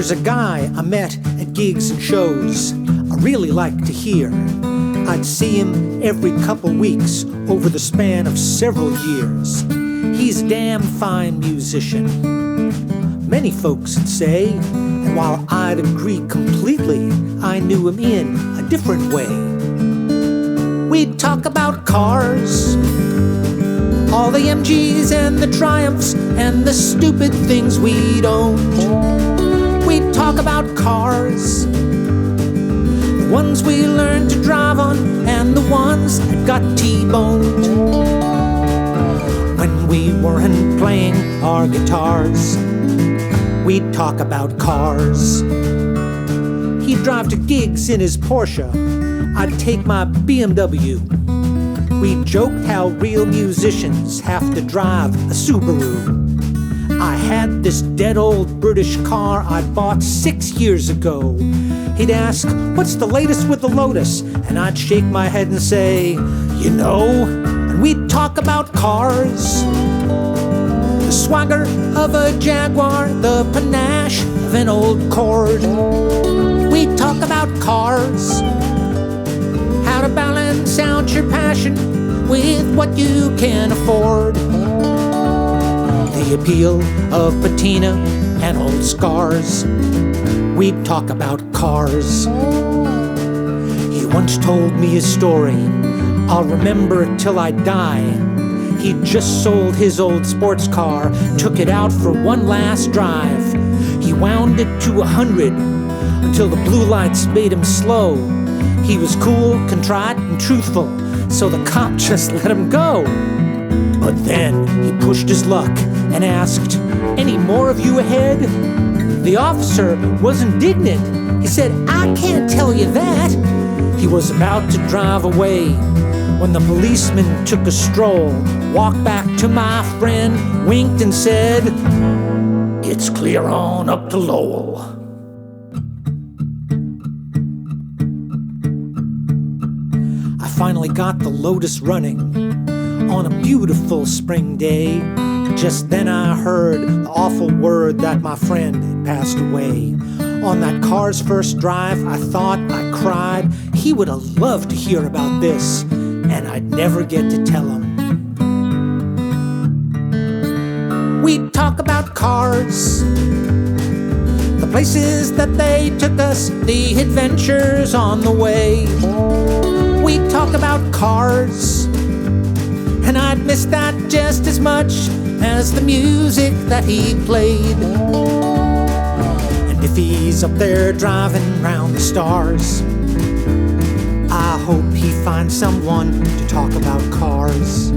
There's a guy I met at gigs and shows I really like to hear. I'd see him every couple weeks over the span of several years. He's a damn fine musician, many folks would say, and while I'd agree completely, I knew him in a different way. We'd talk about cars, all the MGs and the Triumphs and the stupid things we'd owned. We'd talk about cars, the ones we learned to drive on and the ones that got T-boned when we weren't playing our guitars. We'd talk about cars. He'd drive to gigs in his Porsche, I'd take my BMW. We joked how real musicians have to drive a Subaru. I had this dead old British car I'd bought 6 years ago. He'd ask, what's the latest with the Lotus? And I'd shake my head and say, you know. And we'd talk about cars, the swagger of a Jaguar, the panache of an old Cord. We'd talk about cars, how to balance out your passion with what you can afford. The appeal of patina and old scars. We'd talk about cars. He once told me a story I'll remember till I die. He'd just sold his old sports car, took it out for one last drive. He wound it to 100 until the blue lights made him slow. He was cool, contrite, and truthful, so the cop just let him go. But then he pushed his luck and asked, any more of you ahead? The officer was indignant. He said, I can't tell you that. He was about to drive away when the policeman took a stroll, walked back to my friend, winked and said, it's clear on up to Lowell. I finally got the Lotus running on a beautiful spring day. Just then I heard the awful word that my friend had passed away. On that car's first drive, I thought, I cried. He would have loved to hear about this, and I'd never get to tell him. We'd talk about cars, the places that they took us, the adventures on the way. We'd talk about cars, and I'd miss that just as much as the music that he played. And if he's up there driving round the stars, I hope he finds someone to talk about cars.